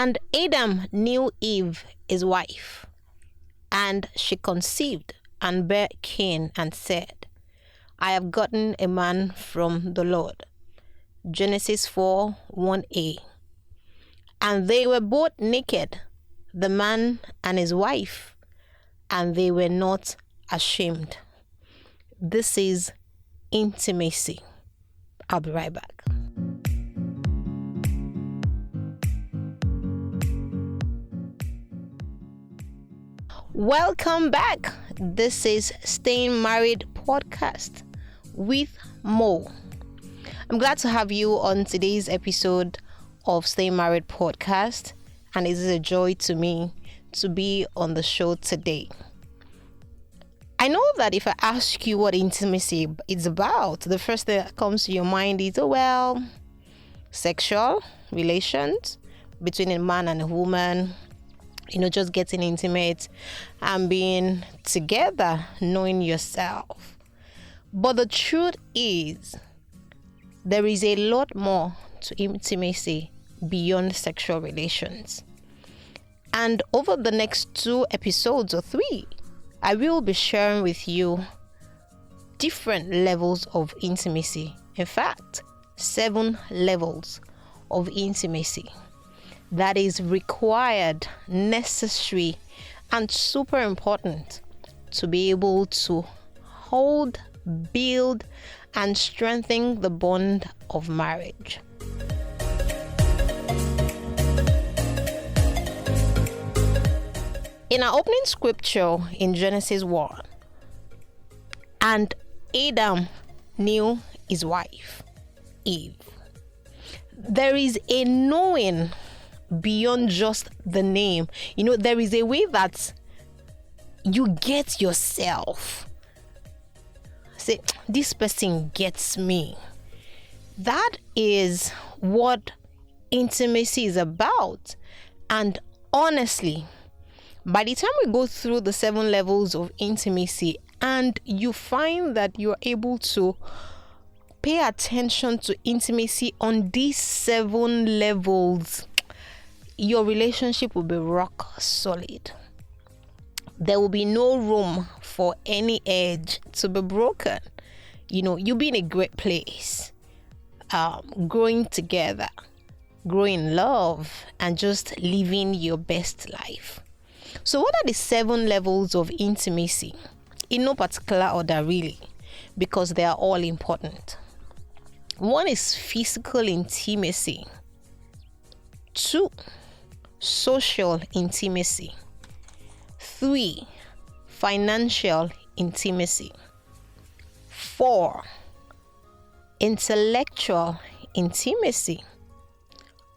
And Adam knew Eve, his wife, and she conceived and bare Cain and said, I have gotten a man from the Lord. Genesis 4:1a. And they were both naked, the man and his wife, and they were not ashamed. This is intimacy. I'll be right back. Welcome back. This is Staying Married Podcast with Mo. I'm glad to have you on today's episode of Staying Married Podcast, and it is a joy to me to be on the show today. I know that if I ask you what intimacy is about, the first thing that comes to your mind is, sexual relations between a man and a woman, just getting intimate and being together, knowing yourself. But the truth is, there is a lot more to intimacy beyond sexual relations. And over the next 2 episodes or 3, I will be sharing with you different levels of intimacy. In fact, 7 levels of intimacy that is required, necessary, and super important to be able to hold, build, and strengthen the bond of marriage. In our opening scripture in Genesis 1, and Adam knew his wife, Eve. There is a knowing beyond just the name. There is a way that you get yourself. Say, this person gets me. That is what intimacy is about. And honestly, by the time we go through the 7 levels of intimacy and you find that you're able to pay attention to intimacy on these 7 levels, your relationship will be rock solid. There will be no room for any edge to be broken. You'll be in a great place, growing together, growing in love, and just living your best life. So what are the 7 levels of intimacy? In no particular order, really, because they are all important. 1 is physical intimacy. 2, social intimacy. 3, financial intimacy. 4, intellectual intimacy.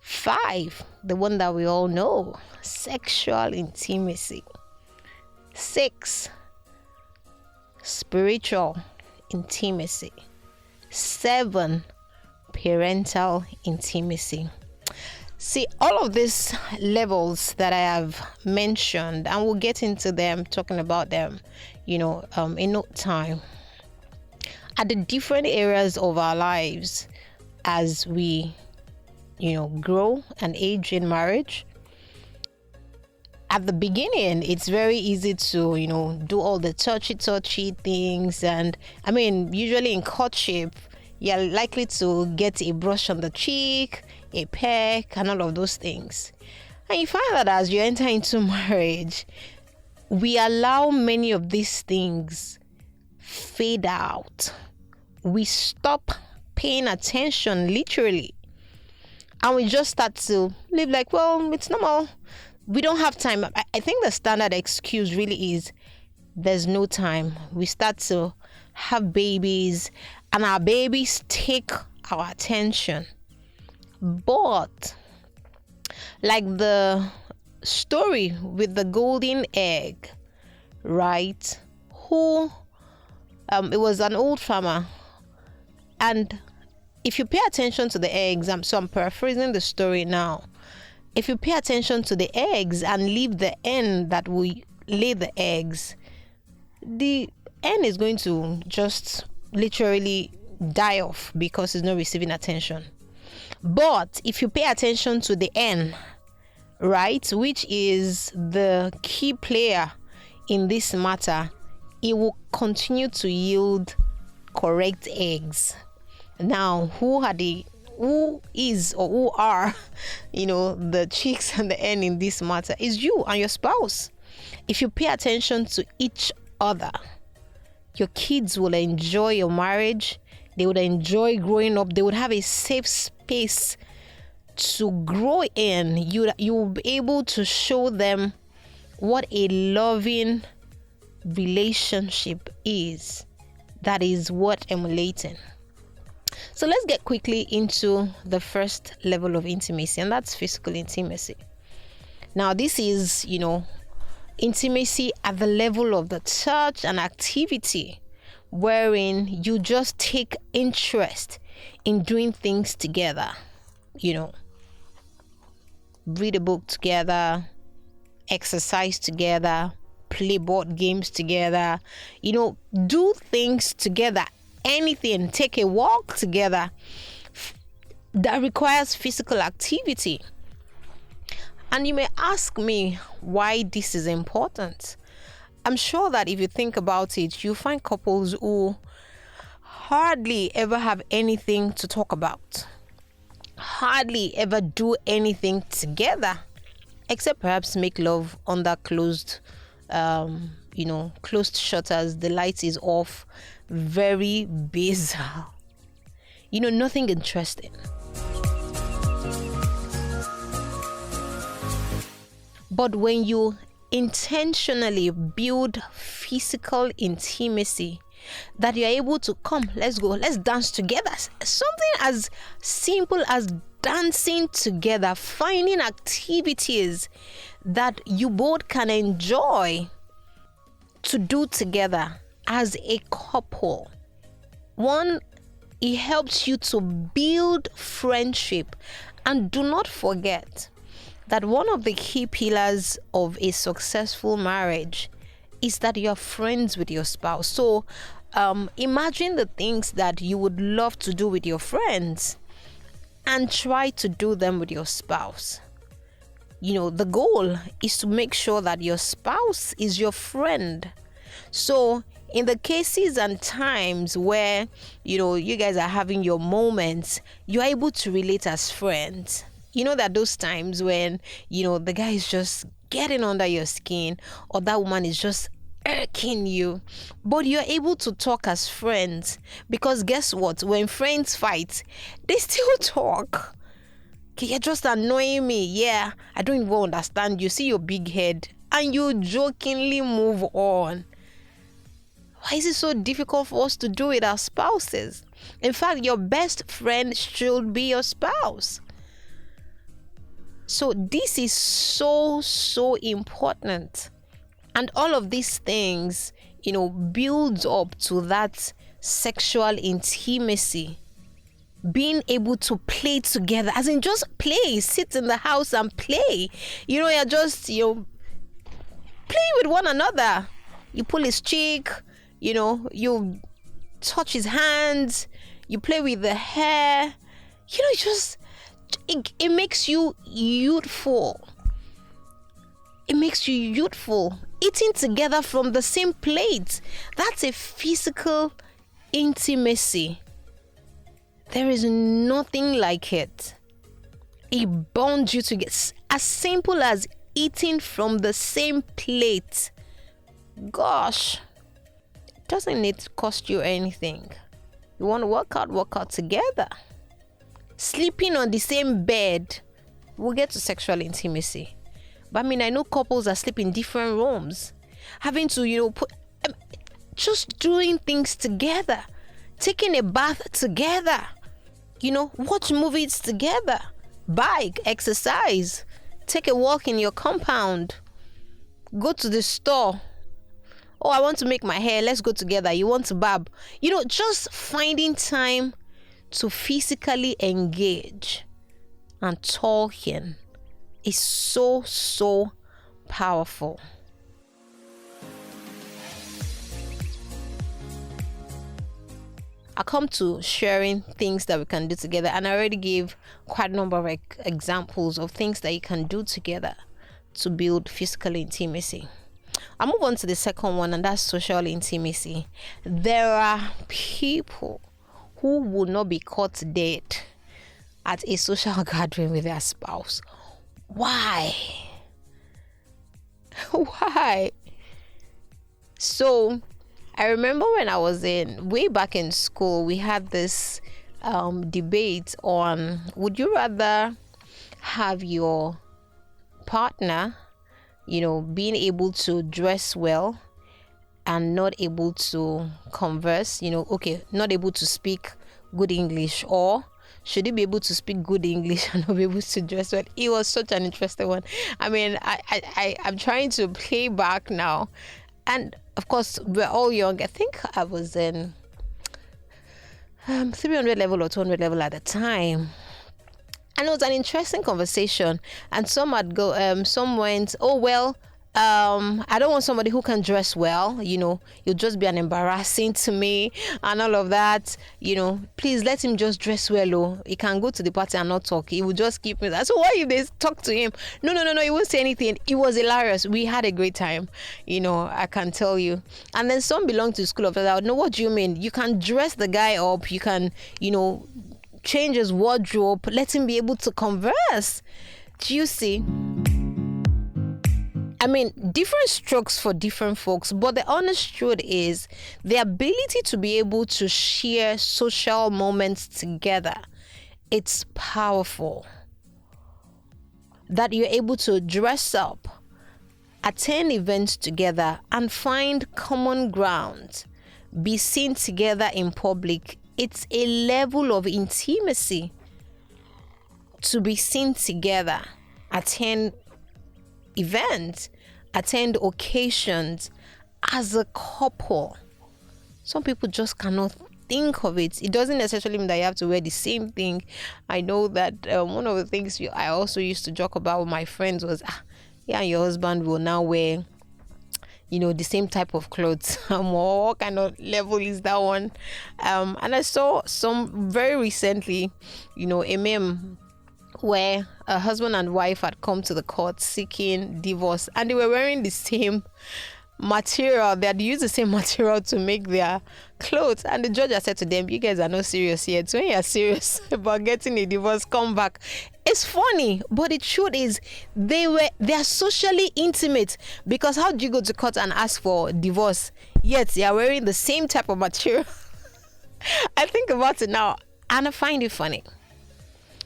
5, the one that we all know, sexual intimacy. 6, spiritual intimacy. 7, parental intimacy. See, all of these levels that I have mentioned, and we'll get into them, talking about them, in no time, are the different areas of our lives as we, grow and age in marriage. At the beginning, it's very easy to, do all the touchy things. And usually in courtship, you're likely to get a brush on the cheek, a peck, and all of those things. And you find that as you enter into marriage, we allow many of these things fade out. We stop paying attention, literally. And we just start to live like, it's normal. We don't have time. I think the standard excuse really is there's no time. We start to have babies, and our babies take our attention. But like the story with the golden egg, right? It was an old farmer, and if you pay attention to the eggs, I'm paraphrasing the story now. If you pay attention to the eggs and leave the hen that will lay the eggs, the hen is going to just literally die off because it's not receiving attention. But if you pay attention to the hen, right, which is the key player in this matter, it will continue to yield correct eggs. Now, who is or who are, the chicks and the hen in this matter is you and your spouse. If you pay attention to each other, your kids will enjoy your marriage. They would enjoy growing up. They would have a safe space to grow in. You will be able to show them what a loving relationship is. That is what emulating. So let's get quickly into the first level of intimacy, and that's physical intimacy. Now, this is, intimacy at the level of the touch and activity, wherein you just take interest in doing things together. Read a book together, exercise together, play board games together, do things together, anything, take a walk together that requires physical activity. And you may ask me why this is important. I'm sure that if you think about it, you find couples who hardly ever have anything to talk about, hardly ever do anything together, except perhaps make love under closed shutters. The light is off. Very bizarre. Nothing interesting. But when you intentionally build physical intimacy, that you're able to come, let's go, let's dance together. Something as simple as dancing together, finding activities that you both can enjoy to do together as a couple. One, it helps you to build friendship. And do not forget that one of the key pillars of a successful marriage is that you're friends with your spouse. So imagine the things that you would love to do with your friends and try to do them with your spouse. The goal is to make sure that your spouse is your friend. So in the cases and times where, you guys are having your moments, you're able to relate as friends. That those times when, the guy is just getting under your skin or that woman is just irking you, but you're able to talk as friends, because guess what? When friends fight, they still talk. Okay, you're just annoying me. Yeah, I don't even understand. You see your big head and you jokingly move on. Why is it so difficult for us to do with our spouses? In fact, your best friend should be your spouse. So this is so important. And all of these things, builds up to that sexual intimacy. Being able to play together, as in just play, sit in the house and play. You're just, play with one another. You pull his cheek, you touch his hands, you play with the hair. It makes you youthful. It makes you youthful. Eating together from the same plate. That's a physical intimacy. There is nothing like it. It bonds you together. As simple as eating from the same plate. Gosh, doesn't need to cost you anything. You want to work out together. Sleeping on the same bed. We'll get to sexual intimacy. But I know couples that sleep in different rooms. Having to, just doing things together. Taking a bath together. Watch movies together. Bike, exercise. Take a walk in your compound. Go to the store. Oh, I want to make my hair. Let's go together. You want to barb. Just finding time to physically engage and talking is so powerful. I come to sharing things that we can do together, and I already gave quite a number of examples of things that you can do together to build physical intimacy. I'll move on to the second one, and that's social intimacy. There are people who would not be caught dead at a social gathering with their spouse. Why? Why? So I remember when I was way back in school, we had this debate on, would you rather have your partner, being able to dress well and not able to converse, not able to speak good English, or should he be able to speak good English and not be able to dress well? It was such an interesting one. I mean, I'm trying to play back now. And of course, we're all young. I think I was in 300 level or 200 level at the time. And it was an interesting conversation. And some went, oh, well, I don't want somebody who can dress well, you'll just be an embarrassing to me and all of that, please let him just dress well. Oh, he can go to the party and not talk. He will just keep me that. So what if they talk to him? No, he won't say anything. It was hilarious. We had a great time, I can tell you. And then some belong to the school of thought. No, what do you mean? You can dress the guy up. You can, change his wardrobe. Let him be able to converse. Do you see? I mean, different strokes for different folks, but the honest truth is the ability to be able to share social moments together. It's powerful. That you're able to dress up, attend events together, and find common ground, be seen together in public. It's a level of intimacy to be seen together, attend events, attend occasions as a couple. Some people just cannot think of it. It doesn't necessarily mean that you have to wear the same thing. I know that one of the things I also used to joke about with my friends was, and your husband will now wear, the same type of clothes. What kind of level is that one? And I saw some very recently, a meme where a husband and wife had come to the court seeking divorce, and they were wearing the same material. They had used the same material to make their clothes, and the judge had said to them, you guys are not serious yet. So when you're serious about getting a divorce, come back. It's funny, but the truth is they are socially intimate, because how do you go to court and ask for divorce yet they are wearing the same type of material? I think about it now and I find it funny.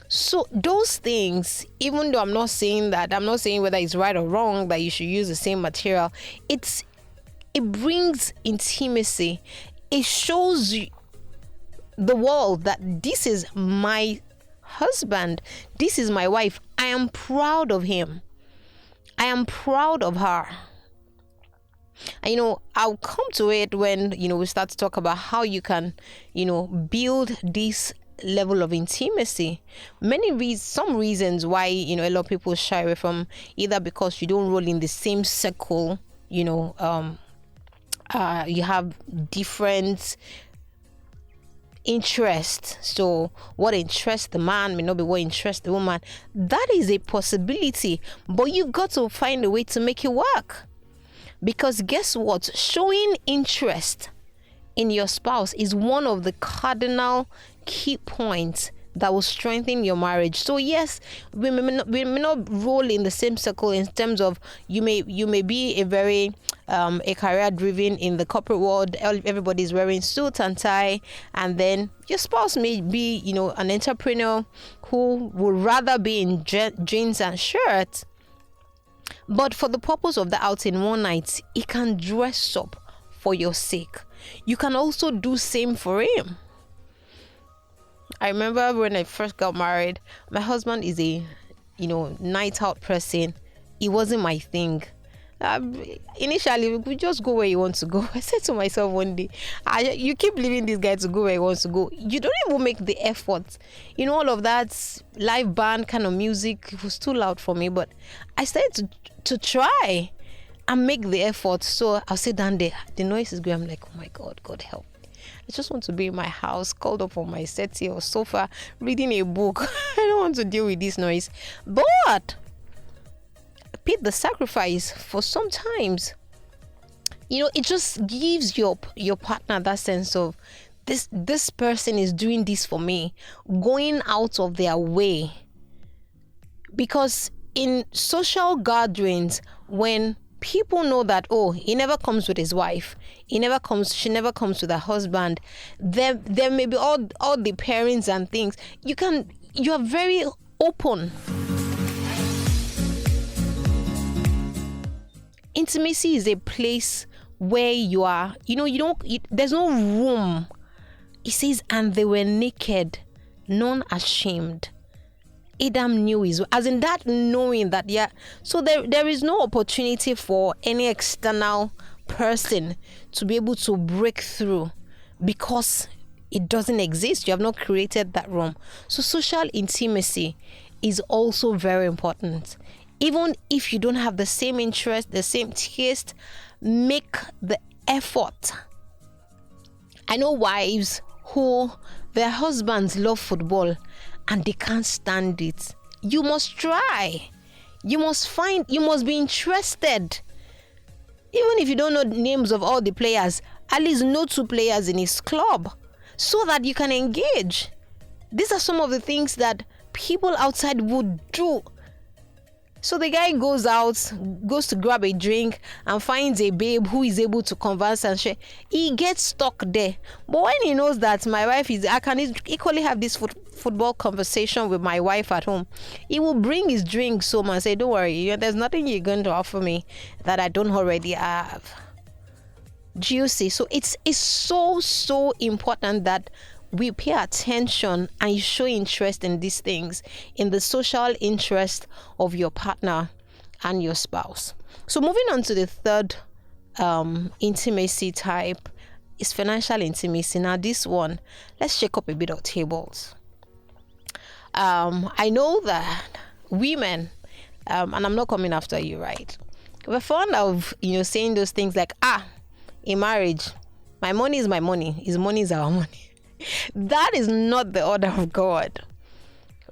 So those things, even though I'm not saying whether it's right or wrong that you should use the same material, it brings intimacy. It shows the world that this is my husband, this is my wife. I am proud of him. I am proud of her. And I'll come to it when we start to talk about how you can build this level of intimacy. Some reasons why a lot of people shy away from, either because you don't roll in the same circle, you have different interests. So what interests the man may not be what interests the woman. That is a possibility, but you've got to find a way to make it work. Because guess what? Showing interest in your spouse is one of the cardinal key points that will strengthen your marriage. So yes, we may not roll in the same circle in terms of you may be a very a career driven in the corporate world. Everybody's wearing suit and tie, and then your spouse may be an entrepreneur who would rather be in jeans and shirt. But for the purpose of the outing one night, he can dress up for your sake. You can also do same for him. I remember when I first got married, my husband is a, night out person. It wasn't my thing. Initially, we just go where you want to go. I said to myself one day, you keep leaving this guy to go where he wants to go. You don't even make the effort. All of that live band kind of music, it was too loud for me. But I started to try and make the effort. So I'll sit down there. The noise is going. I'm like, oh my God, God help. I just want to be in my house, curled up on my settee or sofa, reading a book. I don't want to deal with this noise. But pay the sacrifice for sometimes. It just gives your partner that sense of this person is doing this for me, going out of their way. Because in social gatherings, when people know that, oh, he never comes with his wife, she never comes with her husband, there may be all the parents and things, you are very open. Intimacy is a place where you are, there's no room. It says, and they were naked, none ashamed. Adam knew as in that knowing that, yeah. So there is no opportunity for any external person to be able to break through, because it doesn't exist. You have not created that room. So social intimacy is also very important. Even if you don't have the same interest, the same taste, make the effort. I know wives who their husbands love football and they can't stand it. You must try. You must be interested. Even if you don't know the names of all the players, at least know 2 players in his club so that you can engage. These are some of the things that people outside would do. So the guy goes to grab a drink and finds a babe who is able to converse and share. He gets stuck there. But when he knows that my wife I can equally have this football conversation with my wife at home, he will bring his drinks home and say, don't worry, there's nothing you're going to offer me that I don't already have. Do you see? So it's so important that we pay attention and you show interest in these things, in the social interest of your partner and your spouse. So moving on to the third intimacy type is financial intimacy. Now this one, let's shake up a bit of tables. I know that women, and I'm not coming after you, right? We're fond of saying those things like, in marriage, my money is my money, his money is our money. That is not the order of God,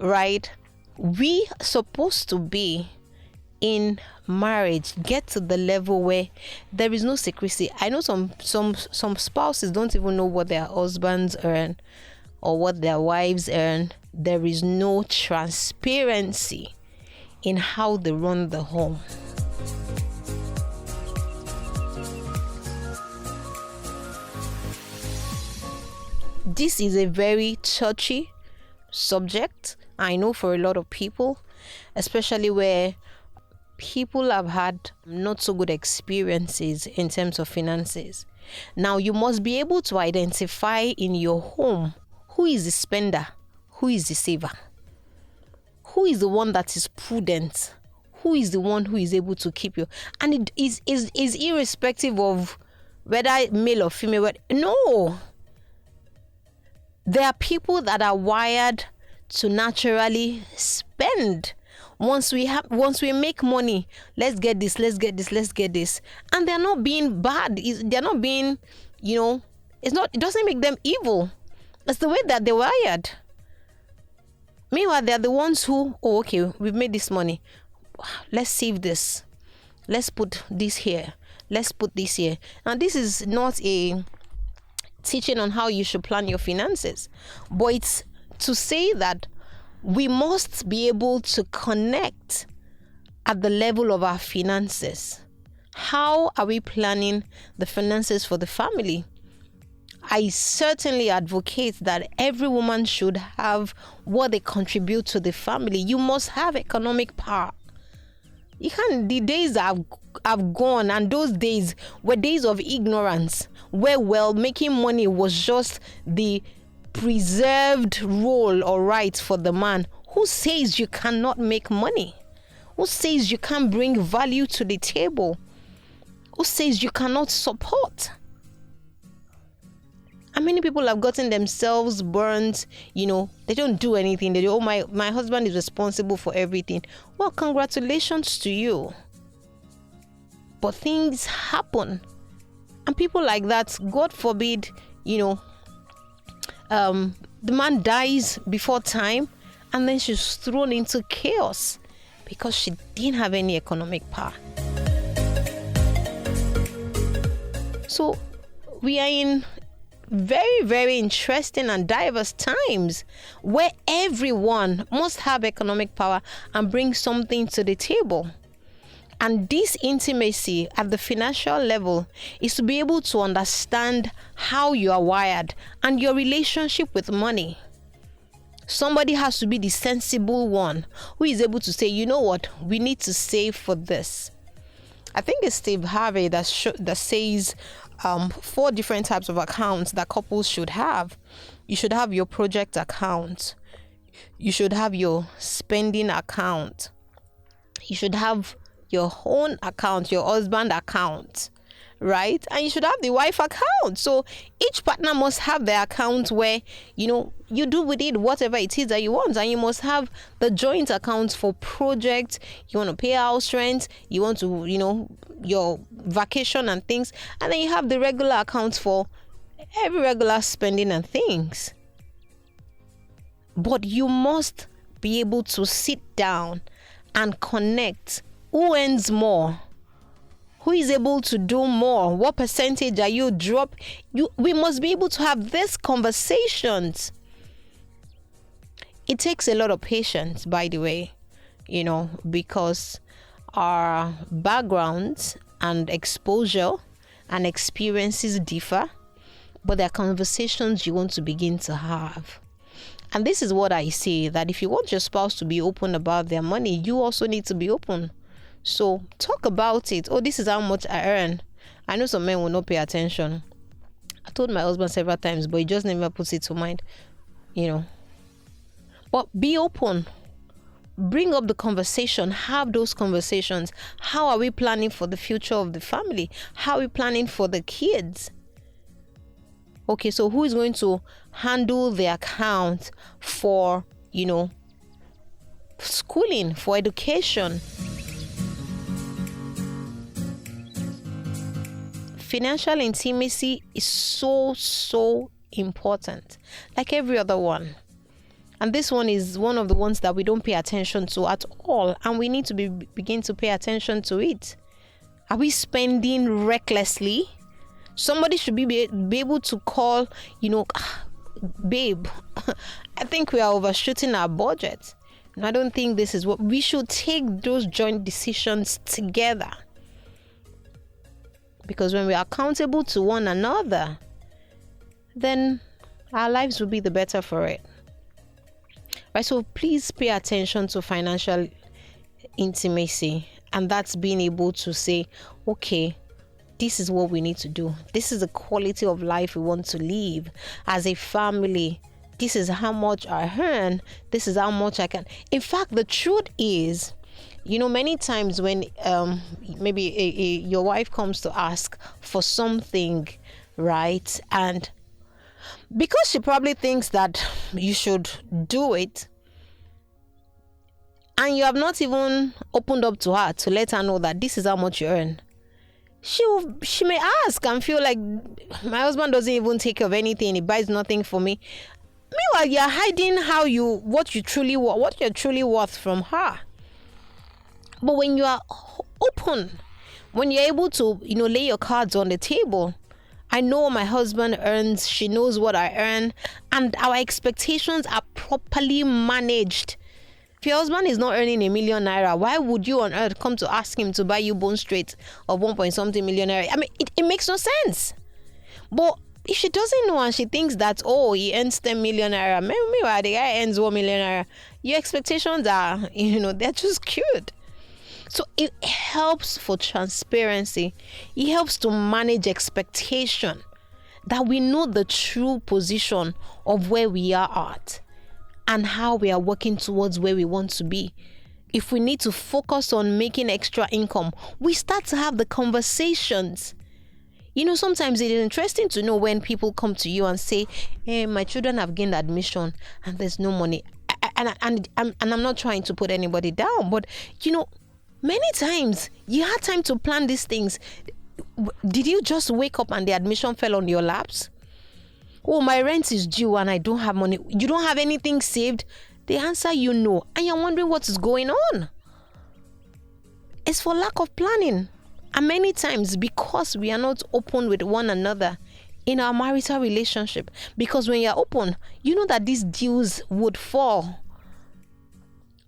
right? We are supposed to be in marriage, get to the level where there is no secrecy. I know some spouses don't even know what their husbands earn or what their wives earn. There is no transparency in how they run the home. This is a very touchy subject, I know, for a lot of people, especially where people have had not so good experiences in terms of finances. Now, you must be able to identify in your home who is the spender, who is the saver, who is the one that is prudent, who is the one who is able to keep you. And it is irrespective of whether male or female. No. There are people that are wired to naturally spend. Once we make money, let's get this, and they're not being bad. They're not being, it doesn't make them evil. That's the way that they're wired. Meanwhile, they're the ones who, okay, we've made this money, let's save this, let's put this here, let's put this here. And this is not a teaching on how you should plan your finances, but it's to say that we must be able to connect at the level of our finances. How are we planning the finances for the family? I certainly advocate that every woman should have what they contribute to the family. You must have economic power. You can't. The days have gone, and those days were days of ignorance, where making money was just the preserved role or right for the man. Who says you cannot make money? Who says you can't bring value to the table? Who says you cannot support? And many people have gotten themselves burnt, they don't do anything. They do, my husband is responsible for everything. Well, congratulations to you. But things happen. And people like that, God forbid, the man dies before time, and then she's thrown into chaos because she didn't have any economic power. So we are in very, very interesting and diverse times where everyone must have economic power and bring something to the table. And this intimacy at the financial level is to be able to understand how you are wired and your relationship with money. Somebody has to be the sensible one who is able to say, you know what, we need to save for this. I think it's Steve Harvey that says 4 different types of accounts that couples should have. You should have your project account. You should have your spending account. You should have your own account, your husband account, right? And you should have the wife account. So each partner must have their account where, you do with it whatever it is that you want. And you must have the joint account for projects. You want to pay house rent. You want to, your vacation and things. And then you have the regular account for every regular spending and things. But you must be able to sit down and connect. Who earns more? Who is able to do more? What percentage are you drop? We must be able to have these conversations. It takes a lot of patience, by the way, because our backgrounds and exposure and experiences differ, but there are conversations you want to begin to have. And this is what I say, that if you want your spouse to be open about their money, you also need to be open. So talk about it. Oh, this is how much I earn. I know some men will not pay attention. I told my husband several times, but he just never puts it to mind, But be open. Bring up the conversation. Have those conversations. How are we planning for the future of the family? How are we planning for the kids? Okay, so who is going to handle the account for, schooling, for education? Financial intimacy is so important, like every other one. And this one is one of the ones that we don't pay attention to at all. And we need to begin to pay attention to it. Are we spending recklessly? Somebody should be able to call, babe, I think we are overshooting our budget. And I don't think this is what we should take those joint decisions together. Because when we are accountable to one another, then our lives will be the better for it. Right? So please pay attention to financial intimacy. And that's being able to say, okay, this is what we need to do. This is the quality of life we want to live as a family. This is how much I earn. This is how much I can. In fact, the truth is, many times when maybe your wife comes to ask for something, right? And because she probably thinks that you should do it, and you have not even opened up to her to let her know that this is how much you earn, she may ask and feel like my husband doesn't even take care of anything. He buys nothing for me. Meanwhile, you're hiding what you're truly worth from her. But when you are open, when you're able to, lay your cards on the table, I know what my husband earns, she knows what I earn, and our expectations are properly managed. If your husband is not earning 1 million naira, why would you on earth come to ask him to buy you bone straight of 1.something million naira? I mean, it makes no sense. But if she doesn't know and she thinks that, he earns 10 million naira, meanwhile the guy earns 1 million naira, your expectations are, they're just cute. So it helps for transparency. It helps to manage expectation, that we know the true position of where we are at and how we are working towards where we want to be. If we need to focus on making extra income, we start to have the conversations. Sometimes it is interesting to know when people come to you and say, hey, my children have gained admission and there's no money. And I'm not trying to put anybody down, but many times you had time to plan these things. Did you just wake up and the admission fell on your laps? Oh, my rent is due and I don't have money. You don't have anything saved? The answer, no. And you're wondering what is going on. It's for lack of planning. And many times because we are not open with one another in our marital relationship. Because when you're open, you know that these deals would fall.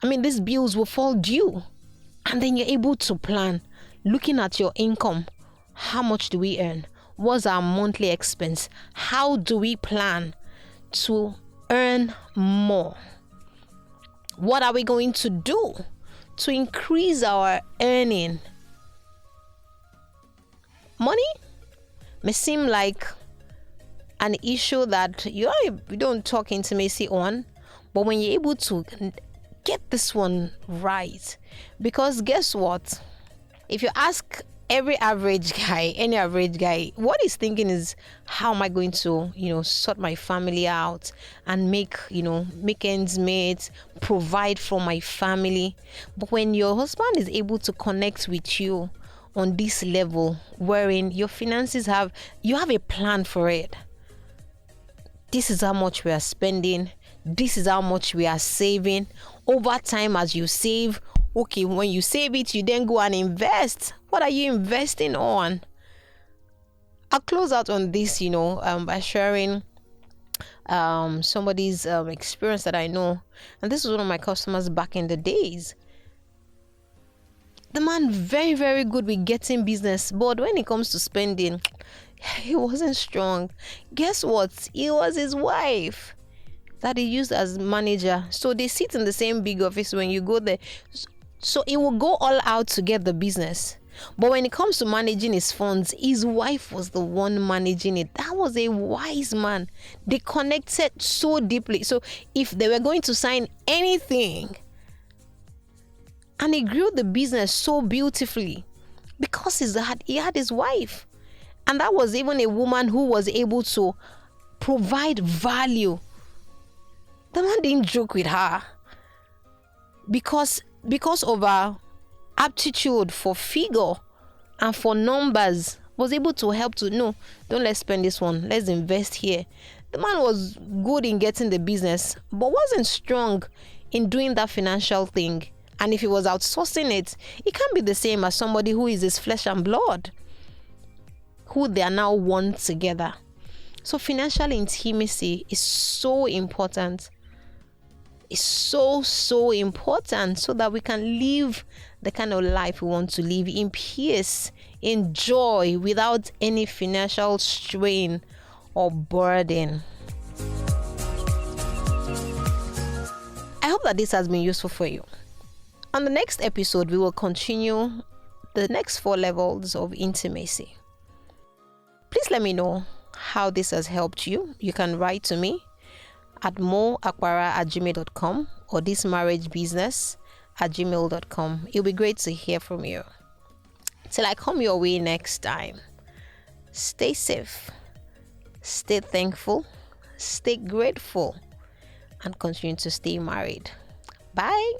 These bills will fall due. And then you're able to plan. Looking at your income. How much do we earn? What's our monthly expense? How do we plan to earn more? What are we going to do to increase our earning? Money may seem like an issue that you don't talk intimacy on, but when you're able to get this one right, because guess what? If you ask any average guy, what he's thinking is, how am I going to, sort my family out and make ends meet, provide for my family. But when your husband is able to connect with you on this level, wherein your finances you have a plan for it. This is how much we are spending. This is how much we are saving. Over time, as you save, okay, when you save it, you then go and invest. What are you investing on? I'll close out on this, by sharing somebody's experience that I know. And this was one of my customers back in the days. The man, very, very good with getting business. But when it comes to spending, he wasn't strong. Guess what? It was his wife that he used as manager. So they sit in the same big office when you go there. So it will go all out to get the business. But when it comes to managing his funds, his wife was the one managing it. That was a wise man. They connected so deeply. So if they were going to sign anything, and he grew the business so beautifully because he had his wife. And that was even a woman who was able to provide value. The man didn't joke with her because of her aptitude for figure and for numbers, was able to help to know, don't let's spend this one, let's invest here. The man was good in getting the business, but wasn't strong in doing that financial thing. And if he was outsourcing it, it can't be the same as somebody who is his flesh and blood, who they are now one together. So financial intimacy is so important. It's so important so that we can live the kind of life we want to live in peace, in joy, without any financial strain or burden. I hope that this has been useful for you. On the next episode, we will continue the next 4 levels of intimacy. Please let me know how this has helped you. You can write to me at moakpara@gmail.com or thismarriagebusiness@gmail.com. It'll be great to hear from you. Till I come your way next time, stay safe, stay thankful, stay grateful, and continue to stay married. Bye.